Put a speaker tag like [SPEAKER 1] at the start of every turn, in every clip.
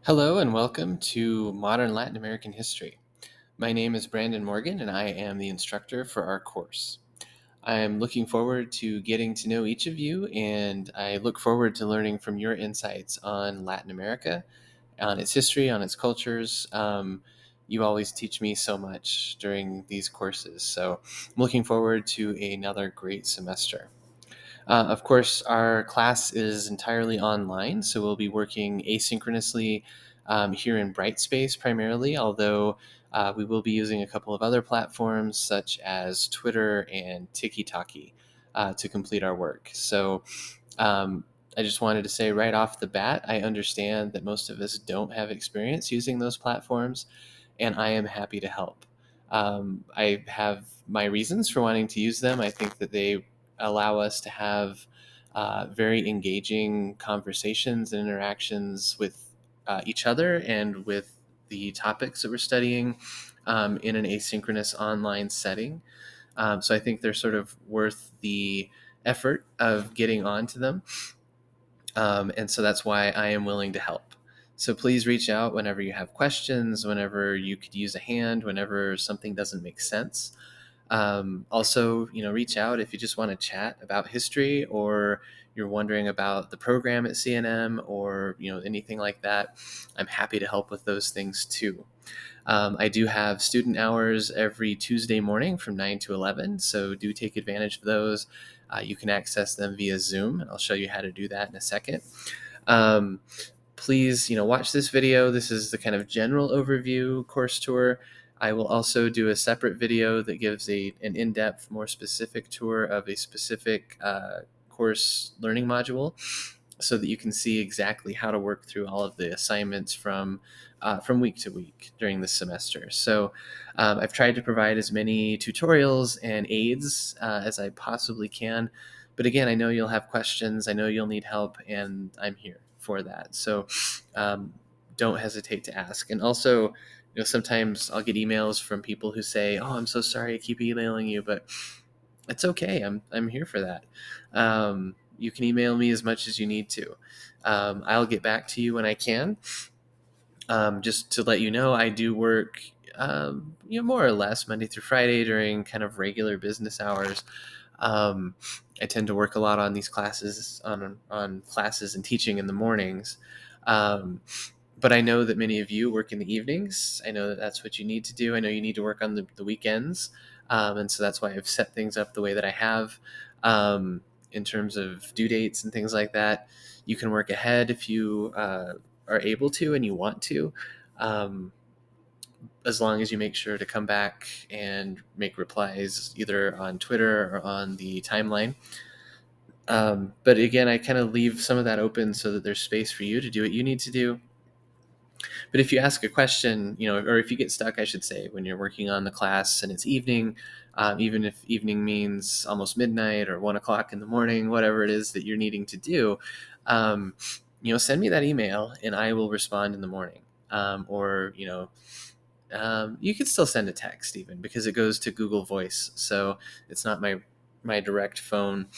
[SPEAKER 1] Hello and welcome to Modern Latin American History. My name is Brandon Morgan and I am the instructor for our course. I am looking forward to getting to know each of you, and I look forward to learning from your insights on Latin America, on its history, on its cultures. You always teach me so much during these courses, so I'm looking forward to another great semester. Of course, our class is entirely online, so we'll be working asynchronously here in Brightspace primarily, although we will be using a couple of other platforms such as Twitter and TikTok to complete our work. So um, I just wanted to say right off the bat, I understand that most of us don't have experience using those platforms, and I am happy to help. I have my reasons for wanting to use them. I think that they allow us to have very engaging conversations and interactions with each other and with the topics that we're studying in an asynchronous online setting. So I think they're sort of worth the effort of getting onto them. And so that's why I am willing to help. So please reach out whenever you have questions, whenever you could use a hand, whenever something doesn't make sense. Also, reach out if you just want to chat about history, or you're wondering about the program at CNM, or anything like that. I'm happy to help with those things too. I do have student hours every Tuesday morning from 9 to 11, so do take advantage of those. You can access them via Zoom, and I'll show you how to do that in a second. Um, Please, watch this video. This is the kind of general overview course tour. I will also do a separate video that gives an in-depth, more specific tour of a specific course learning module, so that you can see exactly how to work through all of the assignments from week to week during this semester. So I've tried to provide as many tutorials and aids as I possibly can. But again, I know you'll have questions. I know you'll need help, and I'm here for that. So don't hesitate to ask. And also, sometimes I'll get emails from people who say, "Oh, I'm so sorry I keep emailing you," but it's okay. I'm here for that. You can email me as much as you need to. I'll get back to you when I can. Just to let you know, I do work, more or less Monday through Friday during kind of regular business hours. Um, I tend to work a lot on these classes, on classes and teaching in the mornings. Um, but I know that many of you work in the evenings. I know that that's what you need to do. I know you need to work on the weekends. And so that's why I've set things up the way that I have, in terms of due dates and things like that. You can work ahead if you are able to and you want to, um, as long as you make sure to come back and make replies either on Twitter or on the timeline. But again, I kind of leave some of that open so that there's space for you to do what you need to do. But if you ask a question, or if you get stuck, I should say, when you're working on the class and it's evening, even if evening means almost midnight or 1 o'clock in the morning, whatever it is that you're needing to do, um, send me that email and I will respond in the morning. Or, you can still send a text even, because it goes to Google Voice. So it's not my direct phone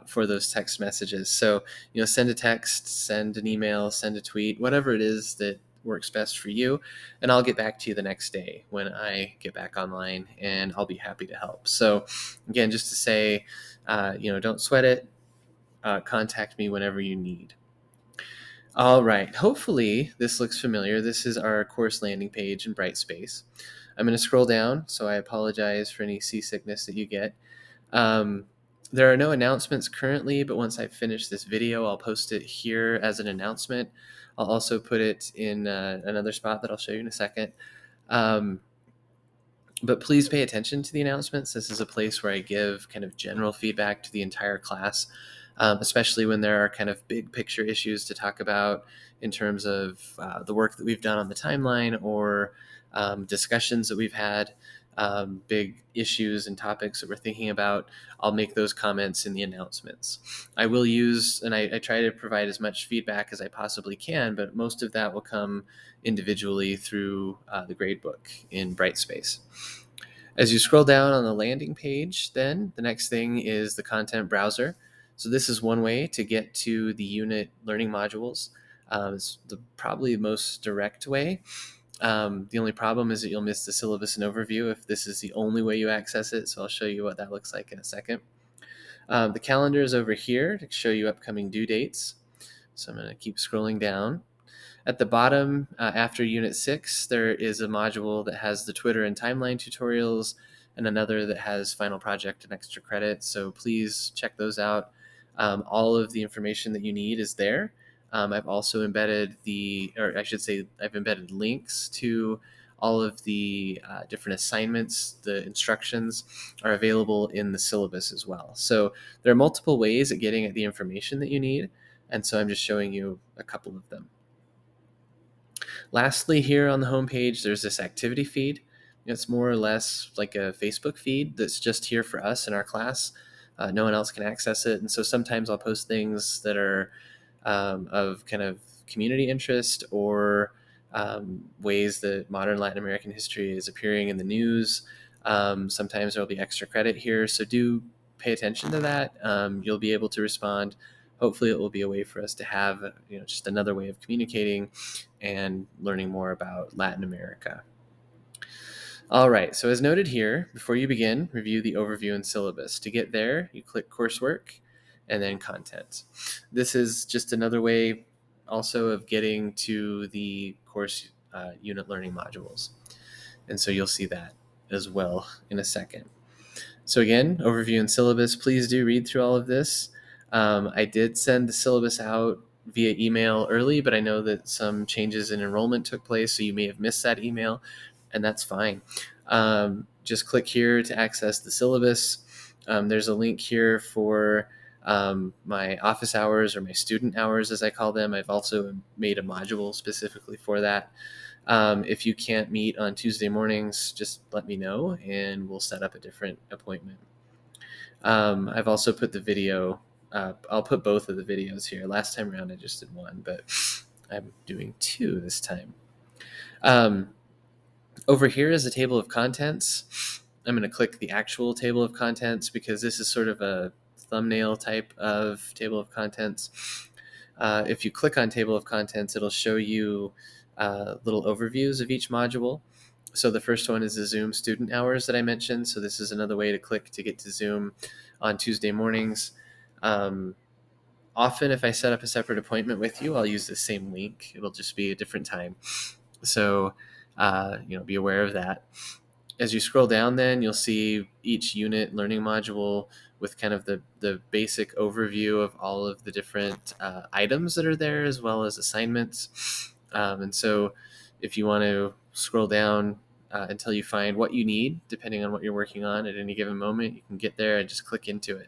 [SPEAKER 1] for those text messages. So, send a text, send an email, send a tweet, whatever it is that works best for you. And I'll get back to you the next day when I get back online, and I'll be happy to help. So again, just to say, don't sweat it. Contact me whenever you need. All right. Hopefully this looks familiar. This is our course landing page in Brightspace. I'm going to scroll down, so I apologize for any seasickness that you get. Um, there are no announcements currently, but once I finish this video, I'll post it here as an announcement. I'll also put it in another spot that I'll show you in a second. But please pay attention to the announcements. This is a place where I give kind of general feedback to the entire class, especially when there are kind of big picture issues to talk about in terms of the work that we've done on the timeline, or discussions that we've had, big issues and topics that we're thinking about. I'll make those comments in the announcements. I will use, and I try to provide as much feedback as I possibly can, but most of that will come individually through the gradebook in Brightspace. As you scroll down on the landing page, then the next thing is the content browser. So this is one way to get to the unit learning modules. It's probably the most direct way. The only problem is that you'll miss the syllabus and overview if this is the only way you access it, so I'll show you what that looks like in a second. The calendar is over here to show you upcoming due dates. So I'm going to keep scrolling down. At the bottom, after Unit 6, there is a module that has the Twitter and timeline tutorials and another that has final project and extra credit. So please check those out. All of the information that you need is there. I've also embedded I've embedded links to all of the different assignments. The instructions are available in the syllabus as well. So there are multiple ways at getting at the information that you need. And so I'm just showing you a couple of them. Lastly, here on the homepage, there's this activity feed. It's more or less like a Facebook feed that's just here for us in our class. No one else can access it. And so sometimes I'll post things that are of kind of community interest or ways that modern Latin American history is appearing in the news. Sometimes there'll be extra credit here. So do pay attention to that. You'll be able to respond. Hopefully it will be a way for us to have just another way of communicating and learning more about Latin America. All right, so as noted here, before you begin, review the overview and syllabus. To get there, you click coursework and then content. This is just another way also of getting to the course unit learning modules. And so you'll see that as well in a second. So again, overview and syllabus, please do read through all of this. I did send the syllabus out via email early, but I know that some changes in enrollment took place, so you may have missed that email, and that's fine. Just click here to access the syllabus. There's a link here for my office hours, or my student hours as I call them. I've also made a module specifically for that. If you can't meet on Tuesday mornings, just let me know and we'll set up a different appointment. I've also put the video, I'll put both of the videos here. Last time around I just did one, but I'm doing two this time. Over here is a table of contents. I'm going to click the actual table of contents because this is sort of a thumbnail type of table of contents. If you click on table of contents, it'll show you little overviews of each module. So the first one is the Zoom student hours that I mentioned. So this is another way to click to get to Zoom on Tuesday mornings. Often if I set up a separate appointment with you, I'll use the same link. It'll just be a different time. So, be aware of that. As you scroll down then, you'll see each unit learning module with kind of the basic overview of all of the different items that are there, as well as assignments. And so if you want to scroll down until you find what you need, depending on what you're working on at any given moment, you can get there and just click into it.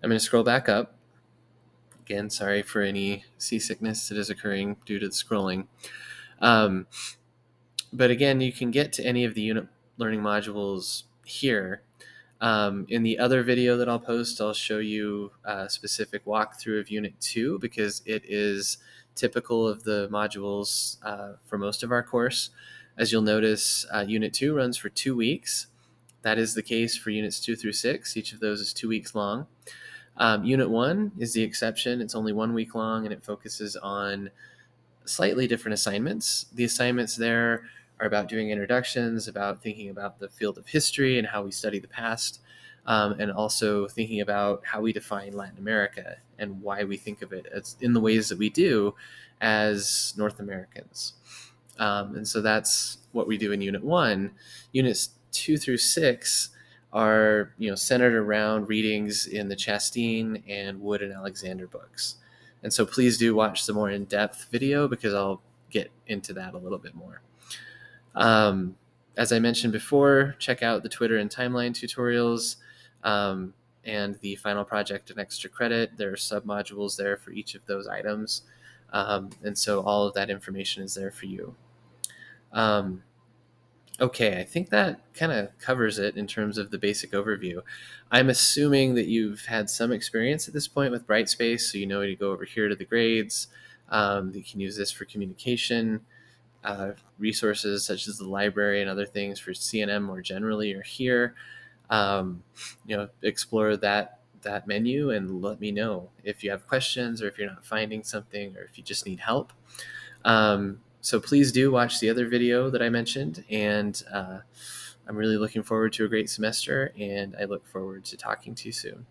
[SPEAKER 1] I'm going to scroll back up. Again, sorry for any seasickness that is occurring due to the scrolling. But again, you can get to any of the unit learning modules here. In the other video that I'll post, I'll show you a specific walkthrough of Unit 2 because it is typical of the modules for most of our course. As you'll notice, Unit 2 runs for 2 weeks. That is the case for Units 2 through 6. Each of those is 2 weeks long. Unit 1 is the exception. It's only 1 week long, and it focuses on slightly different assignments. The assignments there are about doing introductions, about thinking about the field of history and how we study the past, and also thinking about how we define Latin America and why we think of it as in the ways that we do as North Americans. And so that's what we do in Unit 1. Units 2 through 6 are centered around readings in the Chastain and Wood and Alexander books. And so please do watch the more in-depth video because I'll get into that a little bit more. As I mentioned before, check out the Twitter and timeline tutorials and the final project and extra credit. There are sub-modules there for each of those items. And so all of that information is there for you. Okay, I think that kind of covers it in terms of the basic overview. I'm assuming that you've had some experience at this point with Brightspace, so you know to go over here to the grades. You can use this for communication. Resources such as the library and other things for CNM more generally are here. Explore that that menu and let me know if you have questions or if you're not finding something or if you just need help. So please do watch the other video that I mentioned, and I'm really looking forward to a great semester, and I look forward to talking to you soon.